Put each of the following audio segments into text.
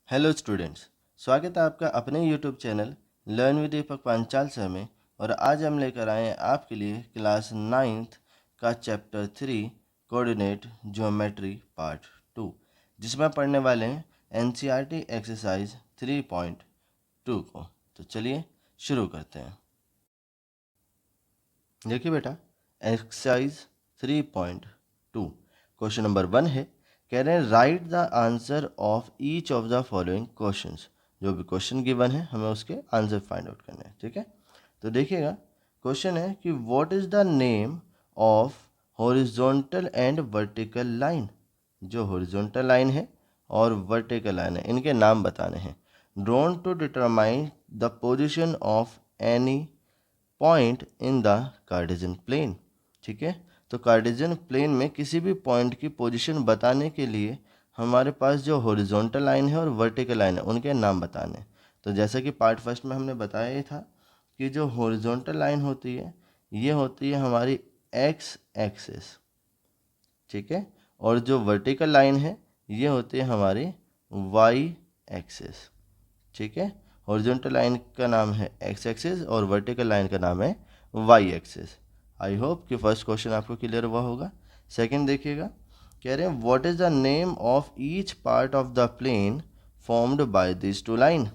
Hello students, स्वागत है आपका अपने YouTube channel learn with Deepak Panchal sir में। और आज हम लेकर आए हैं आपके लिए क्लास 9th का चैप्टर 3 कोऑर्डिनेट ज्योमेट्री पार्ट 2, जिसमें पढ़ने वाले हैं एनसीईआरटी एक्सरसाइज 3.2 को। तो चलिए शुरू करते हैं। देखिए बेटा, एक्सरसाइज 3.2 क्वेश्चन नंबर 1 है। कह रहे हैं right the answer of each of the following questions. जो भी क्वेश्चन गिवन है हमें उसके आंसर फाइंड आउट करने हैं, ठीक है। तो देखिएगा, क्वेश्चन है कि what is the name of horizontal and vertical line. जो हॉरिजॉन्टल लाइन है और वर्टिकल लाइन है, इनके नाम बताने हैं। Drawn to determine the position of any point in the Cartesian plane. ठीक है, तो कार्टेशियन प्लेन में किसी भी पॉइंट की पोजीशन बताने के लिए हमारे पास जो हॉरिजॉन्टल लाइन है और वर्टिकल लाइन है उनके नाम बताने। तो जैसा कि पार्ट फर्स्ट में हमने बताया ही था कि जो हॉरिजॉन्टल लाइन होती है ये होती है हमारी एक्स एक्सिस, ठीक है, और जो वर्टिकल लाइन है ये होती है हमारी वाई एक्सिस, ठीक है। हॉरिजॉन्टल लाइन का नाम है एक्स एक्सिस और वर्टिकल लाइन का नाम है वाई एक्सिस। आई होप कि फर्स्ट क्वेश्चन आपको क्लियर हुआ होगा। सेकंड देखिएगा, कह रहे हैं what is the name of each part of the plane formed by this two line.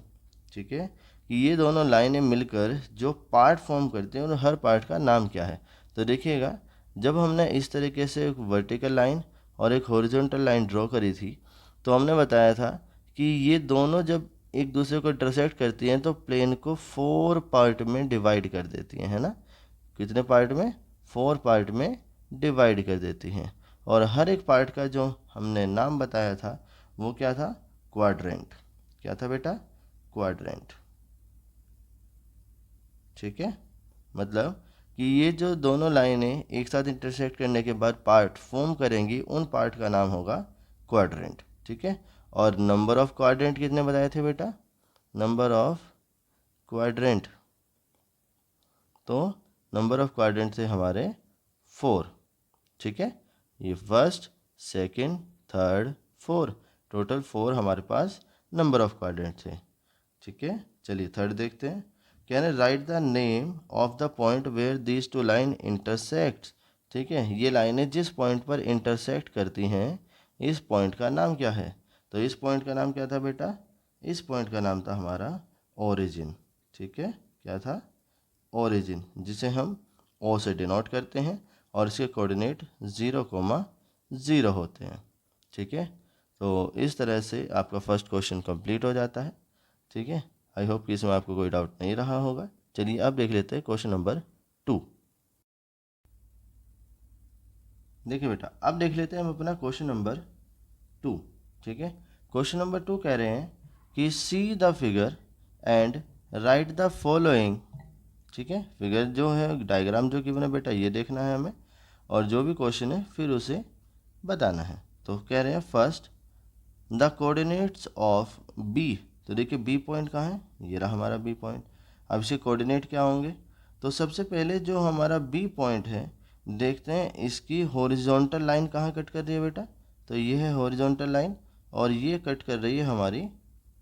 ठीक है, कि ये दोनों लाइनें मिलकर जो पार्ट फॉर्म करते हैं और हर पार्ट का नाम क्या है। तो देखिएगा, जब हमने इस तरीके से एक वर्टिकल लाइन और एक हॉरिजॉन्टल लाइन ड्रॉ करी थी तो हमने बताया था कि ये दोनों जब एक दूसरे को इंटरसेक्ट करती हैं तो प्लेन को 4 पार्ट में डिवाइड कर देती हैं, है ना। कितने पार्ट में? 4 पार्ट में डिवाइड कर देती हैं। और हर एक पार्ट का जो हमने नाम बताया था वो क्या था? क्वाड्रेंट। क्या था बेटा? क्वाड्रेंट। ठीक है, मतलब कि ये जो दोनों लाइनें एक साथ इंटरसेक्ट करने के बाद पार्ट फॉर्म करेंगी उन पार्ट का नाम होगा क्वाड्रेंट, ठीक है। और नंबर ऑफ क्वाड्रेंट कितने बताए थे बेटा? नंबर ऑफ क्वाड्रेंट, तो नंबर ऑफ क्वाड्रेंट थे हमारे 4, ठीक है। ये फर्स्ट, सेकंड, थर्ड, 4, टोटल 4 हमारे पास नंबर ऑफ क्वाड्रेंट थे, ठीक है। चलिए थर्ड देखते हैं। Can write the name of the point where these two line intersect. ठीक है, ये लाइनें जिस पॉइंट पर इंटरसेक्ट करती हैं इस पॉइंट का नाम क्या है? तो इस पॉइंट का नाम क्या था बेटा? इस पॉइंट का नाम था हमारा ओरिजिन, ठीक है। क्या था? ओरिजिन, जिसे हम ओ से डिनोट करते हैं और इसके कोऑर्डिनेट 0,0 होते हैं, ठीक है। तो इस तरह से आपका फर्स्ट क्वेश्चन कंप्लीट हो जाता है, ठीक है। आई होप कि इसमें आपको कोई डाउट नहीं रहा होगा। चलिए अब देख लेते हैं क्वेश्चन नंबर 2। देखिए बेटा, अब देख लेते हैं हम अपना क्वेश्चन नंबर 2, ठीक है। क्वेश्चन नंबर 2 कह रहे हैं कि see the figure and right the following. ठीक है, फिगर जो है, डायग्राम जो गिवन है बेटा ये देखना है हमें, और जो भी क्वेश्चन है फिर उसे बताना है। तो कह रहे हैं first the coordinates of B. तो देखिए बी पॉइंट कहाँ है? ये रहा हमारा बी पॉइंट। अब इसके कोऑर्डिनेट क्या होंगे? तो सबसे पहले जो हमारा बी पॉइंट है, देखते हैं इसकी हॉरिजॉन्टल लाइन कहाँ कट कर रही है बेटा? तो ये है हॉरिजॉन्टल लाइन और ये कट कर रही है हमारी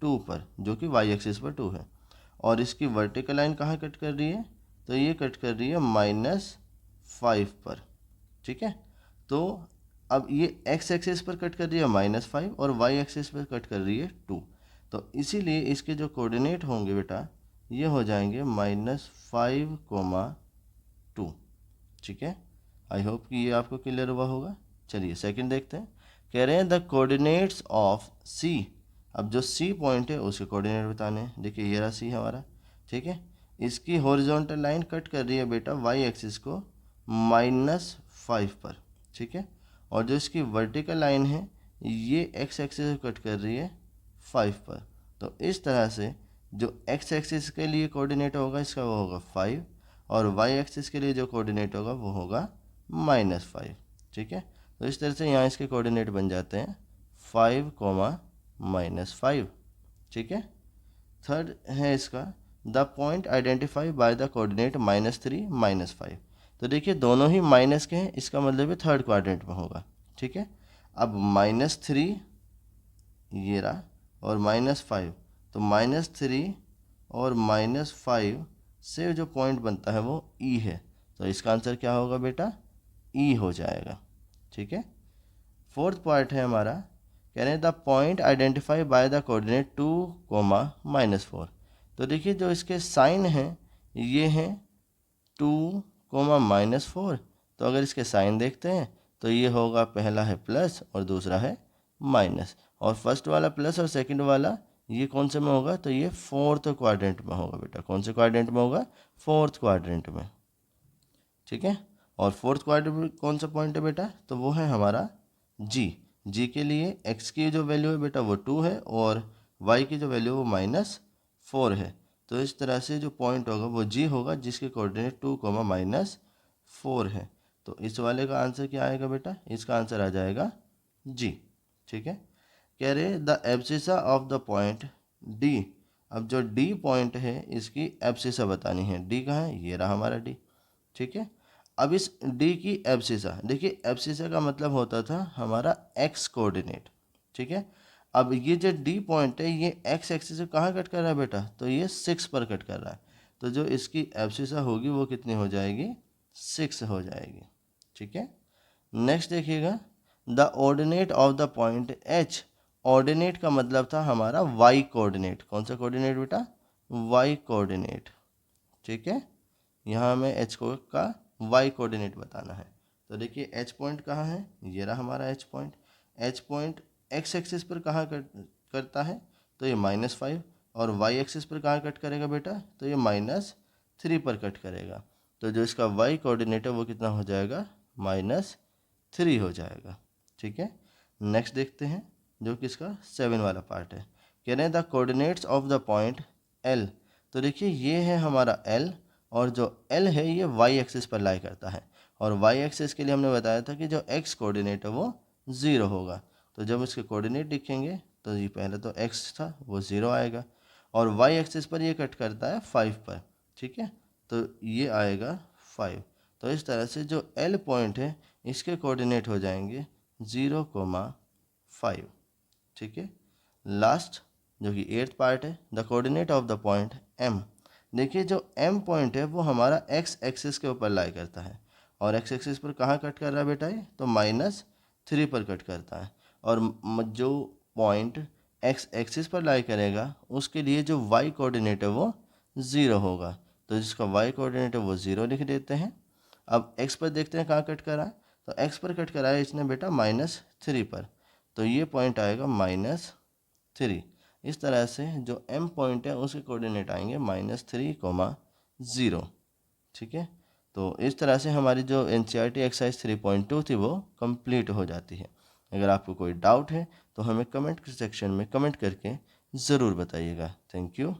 2 पर, जो कि वाई एक्सिस पर 2 है। और इसकी वर्टिकल लाइन कहाँ कट कर रही है? तो ये कट कर रही है -5 पर, ठीक है। तो अब ये एक्स एक्सिस पर कट कर रही है -5 और वाई एक्सिस पर कट कर रही है 2। तो इसीलिए इसके जो कोऑर्डिनेट होंगे बेटा ये हो जाएंगे -5,2, ठीक है। आई होप कि ये आपको क्लियर हुआ होगा। चलिए सेकंड देखते हैं। कह रहे हैं द कोऑर्डिनेट्स ऑफ सी। अब जो सी पॉइंट है उसके कोऑर्डिनेट बताने हैं। देखिए ये रहा सी हमारा, ठीक है। इसकी हॉरिजॉन्टल लाइन कट कर रही है बेटा वाई एक्सिस को -5 पर, ठीक है। और जो इसकी वर्टिकल लाइन है ये एक्स एक्सिस को कट कर रही है 5 पर। तो इस तरह से जो एक्स एक्सिस के लिए कोऑर्डिनेट होगा इसका वो होगा 5, और वाई एक्सिस के लिए जो कोऑर्डिनेट होगा वो होगा -5, ठीक है। तो इस तरह से यहाँ इसके कोऑर्डिनेट बन जाते हैं 5, -5, ठीक है। थर्ड है इसका the point identify by the coordinate -3, -5। तो देखिए दोनों ही माइनस के हैं, इसका मतलब है थर्ड क्वाड्रेंट में होगा, ठीक है। अब -3 ये रहा और -5, तो -3 और -5 से जो पॉइंट बनता है वो ई है, तो इसका आंसर क्या होगा बेटा, ई हो जाएगा। ठीक है। फोर्थ पार्ट है हमारा, कह रहे हैं the point identify by the coordinate 2, -4। तो देखिए जो इसके साइन हैं ये हैं 2, -4। तो अगर इसके साइन देखते हैं तो ये होगा, पहला है प्लस और दूसरा है माइनस, और फर्स्ट वाला प्लस और सेकंड वाला ये कौन से में होगा, तो ये फोर्थ क्वाड्रेंट में होगा बेटा। कौन से क्वाड्रेंट में होगा, फोर्थ क्वाड्रेंट में। ठीक है। और फोर्थ क्वाड्रेंट में कौन सा पॉइंट है बेटा, तो वो है हमारा जी। जी के लिए x की जो वैल्यू है बेटा वो 2 है और y की जो वैल्यू है वो -4 है। तो इस तरह से जो पॉइंट होगा वो जी होगा जिसके कोऑर्डिनेट 2, -4 है। तो इस वाले का आंसर क्या आएगा बेटा, इसका आंसर आ जाएगा जी। ठीक है। कह रहे the abscissa of the point D. अब जो डी पॉइंट है इसकी एब्सिसा बतानी है। डी कहाँ है, ये रहा हमारा डी। ठीक है। अब इस डी की एब्सिसा, देखिए एब्सिसा का मतलब होता था हमारा एक्स कोऑर्डिनेट। ठीक है। अब ये जो डी पॉइंट है ये एक्स एक्सिस से कहाँ कट कर रहा है बेटा, तो ये 6 पर कट कर रहा है। तो जो इसकी एब्सिसा होगी वो कितनी हो जाएगी, 6 हो जाएगी। ठीक है। नेक्स्ट देखिएगा, the ordinate of the point H. Ordinate का मतलब था हमारा वाई कोऑर्डिनेट। कौन सा कोऑर्डिनेट बेटा, वाई कोऑर्डिनेट। ठीक है। यहाँ हमें एच को का वाई कोऑर्डिनेट बताना है। तो देखिए एच पॉइंट कहाँ है, ये रहा हमारा H point. H point x axis पर कहाँ करता है, तो ये -5, और वाई एक्सिस पर कहाँ कट करेगा बेटा, तो ये -3 पर कट करेगा। तो जो इसका वाई कोऑर्डिनेट है वो कितना हो जाएगा, -3 हो जाएगा। ठीक है। नेक्स्ट देखते हैं जो कि इसका 7 वाला पार्ट है। कह रहे हैं the coordinates of the point L. तो देखिए ये है हमारा एल, और जो एल है ये वाई एक्सिस पर लाई करता है, और वाई एक्सिस के लिए हमने बताया था कि जो एक्स कोऑर्डिनेट है वो 0 होगा। तो जब इसके कोऑर्डिनेट दिखेंगे तो ये पहले तो एक्स था वो 0 आएगा, और वाई एक्सिस पर ये कट करता है 5 पर। ठीक है। तो ये आएगा 5। तो इस तरह से जो एल पॉइंट है इसके कोऑर्डिनेट हो जाएंगे 0,5। ठीक है। लास्ट जो कि 8th पार्ट है, the coordinate of the point M. देखिए जो एम पॉइंट है वो हमारा एक्स एक्सिस के ऊपर लाई करता है, और एक्स एक्सिस पर कहाँ कट कर रहा है बेटा, ये तो -3 पर कट करता है। और जो पॉइंट एक्स एक्सिस पर लाई करेगा उसके लिए जो वाई कोऑर्डिनेट है वो 0 होगा। तो जिसका वाई कोऑर्डिनेट है वो 0 लिख देते हैं। अब एक्स पर देखते हैं कहाँ कट करा है, तो एक्स पर कट कराया इसने बेटा -3 पर, तो ये पॉइंट आएगा -3। इस तरह से जो m पॉइंट है उसके कोऑर्डिनेट आएंगे -3, 0। ठीक है। तो इस तरह से हमारी जो NCERT एक्सरसाइज 3.2 थी वो कंप्लीट हो जाती है। अगर आपको कोई डाउट है तो हमें कमेंट सेक्शन में कमेंट करके ज़रूर बताइएगा। Thank you.